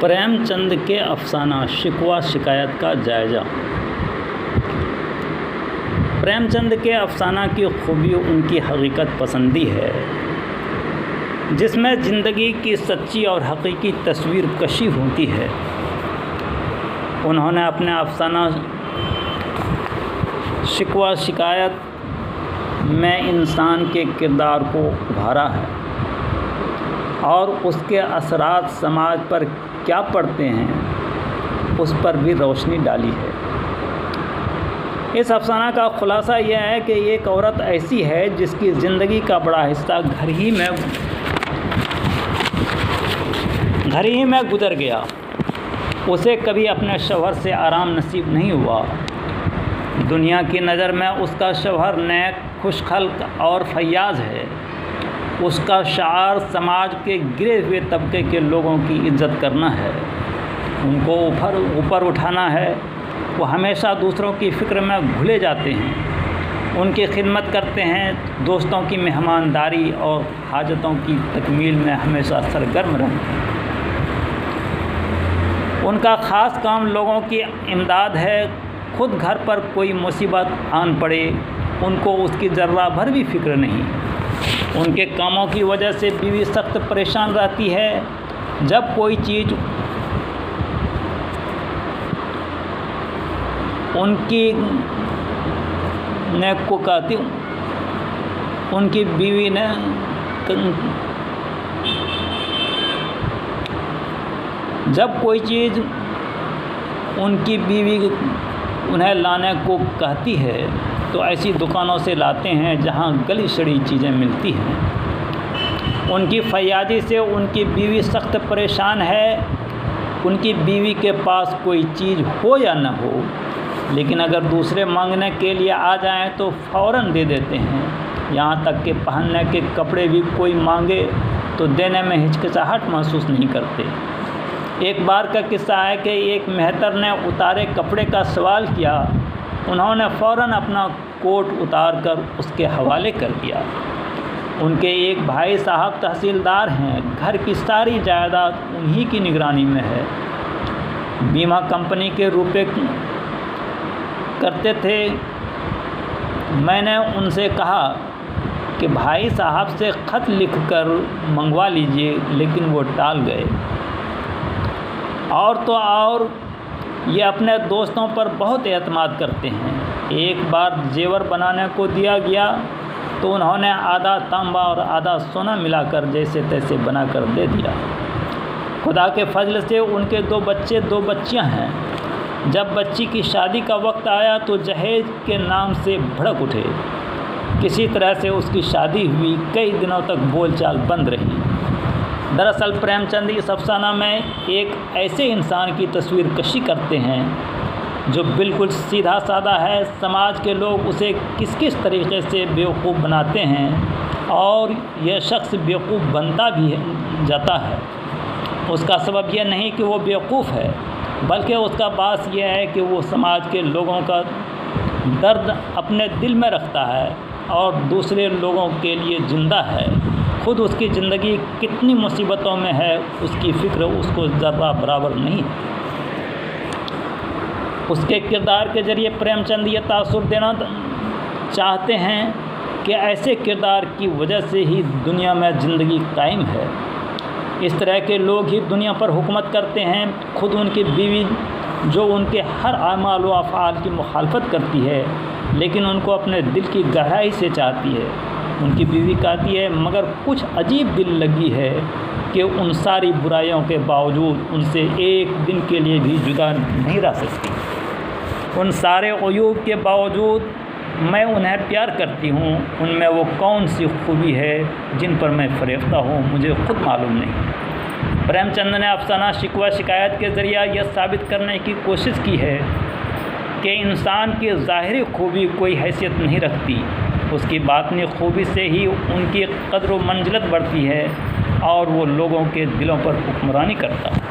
پریم چند کے افسانہ شکوہ شکایت کا جائزہ۔ پریم چند کے افسانہ کی خوبی ان کی حقیقت پسندی ہے، جس میں زندگی کی سچی اور حقیقی تصویر کشی ہوتی ہے۔ انہوں نے اپنے افسانہ شکوہ شکایت میں انسان کے کردار کو ابھارا ہے اور اس کے اثرات سماج پر کیا پڑتے ہیں اس پر بھی روشنی ڈالی ہے۔ اس افسانہ کا خلاصہ یہ ہے کہ ایک عورت ایسی ہے جس کی زندگی کا بڑا حصہ گھر ہی میں گزر گیا۔ اسے کبھی اپنے شوہر سے آرام نصیب نہیں ہوا۔ دنیا کی نظر میں اس کا شوہر نیک، خوش خلق اور فیاض ہے۔ اس کا شعار سماج کے گرے ہوئے طبقے کے لوگوں کی عزت کرنا ہے، ان کو اوپر اٹھانا ہے۔ وہ ہمیشہ دوسروں کی فکر میں گھلے جاتے ہیں، ان کی خدمت کرتے ہیں، دوستوں کی مہمانداری اور حاجتوں کی تکمیل میں ہمیشہ سرگرم رہتے ہیں۔ ان کا خاص کام لوگوں کی امداد ہے۔ خود گھر پر کوئی مصیبت آن پڑے ان کو اس کی ذرہ بھر بھی فکر نہیں۔ ان کے کاموں کی وجہ سے بیوی سخت پریشان رہتی ہے۔ جب کوئی چیز ان کی بیوی انہیں لانے کو کہتی ہے تو ایسی دکانوں سے لاتے ہیں جہاں گلی سڑی چیزیں ملتی ہیں۔ ان کی فیاضی سے ان کی بیوی سخت پریشان ہے۔ ان کی بیوی کے پاس کوئی چیز ہو یا نہ ہو، لیکن اگر دوسرے مانگنے کے لیے آ جائیں تو فوراً دے دیتے ہیں۔ یہاں تک کہ پہننے کے کپڑے بھی کوئی مانگے تو دینے میں ہچکچاہٹ محسوس نہیں کرتے۔ ایک بار کا قصہ ہے کہ ایک مہتر نے اتارے کپڑے کا سوال کیا۔ انہوں نے فوراً اپنا کوٹ اتار کر اس کے حوالے کر دیا۔ ان کے ایک بھائی صاحب تحصیلدار ہیں، گھر کی ساری جائیداد انہی کی نگرانی میں ہے۔ بیمہ کمپنی کے روپے کرتے تھے۔ میں نے ان سے کہا کہ بھائی صاحب سے خط لکھ کر منگوا لیجئے، لیکن وہ ٹال گئے۔ اور تو اور یہ اپنے دوستوں پر بہت اعتماد کرتے ہیں۔ ایک بار زیور بنانے کو دیا گیا تو انہوں نے آدھا تانبا اور آدھا سونا ملا کر جیسے تیسے بنا کر دے دیا۔ خدا کے فضل سے ان کے 2 بچے 2 بچیاں ہیں۔ جب بچی کی شادی کا وقت آیا تو جہیز کے نام سے بھڑک اٹھے۔ کسی طرح سے اس کی شادی ہوئی، کئی دنوں تک بول چال بند رہی۔ دراصل پریم چند اس افسانہ میں ایک ایسے انسان کی تصویر کشی کرتے ہیں جو بالکل سیدھا سادہ ہے۔ سماج کے لوگ اسے کس طریقے سے بیوقوف بناتے ہیں اور یہ شخص بیوقوف بنتا بھی جاتا ہے۔ اس کا سبب یہ نہیں کہ وہ بیوقوف ہے، بلکہ اس کا باعث یہ ہے کہ وہ سماج کے لوگوں کا درد اپنے دل میں رکھتا ہے اور دوسرے لوگوں کے لیے زندہ ہے۔ خود اس کی زندگی کتنی مصیبتوں میں ہے، اس کی فکر اس کو ذرہ برابر نہیں ہے۔ اس کے کردار کے ذریعے پریم چند یہ تاثر دینا چاہتے ہیں کہ ایسے کردار کی وجہ سے ہی دنیا میں زندگی قائم ہے۔ اس طرح کے لوگ ہی دنیا پر حکومت کرتے ہیں۔ خود ان کی بیوی جو ان کے ہر اعمال و افعال کی مخالفت کرتی ہے، لیکن ان کو اپنے دل کی گہرائی سے چاہتی ہے۔ ان کی بیوی کہتی ہے مگر کچھ عجیب دل لگی ہے کہ ان ساری برائیوں کے باوجود ان سے ایک دن کے لیے بھی جدا نہیں رہ سکتی۔ ان سارے عیوب کے باوجود میں انہیں پیار کرتی ہوں۔ ان میں وہ کون سی خوبی ہے جن پر میں فریفتہ ہوں، مجھے خود معلوم نہیں۔ پریم چند نے افسانہ شکوہ شکایت کے ذریعہ یہ ثابت کرنے کی کوشش کی ہے کہ انسان کی ظاہری خوبی کوئی حیثیت نہیں رکھتی، اس کی باطنی خوبی سے ہی ان کی قدر و منزلت بڑھتی ہے اور وہ لوگوں کے دلوں پر حکمرانی کرتا ہے۔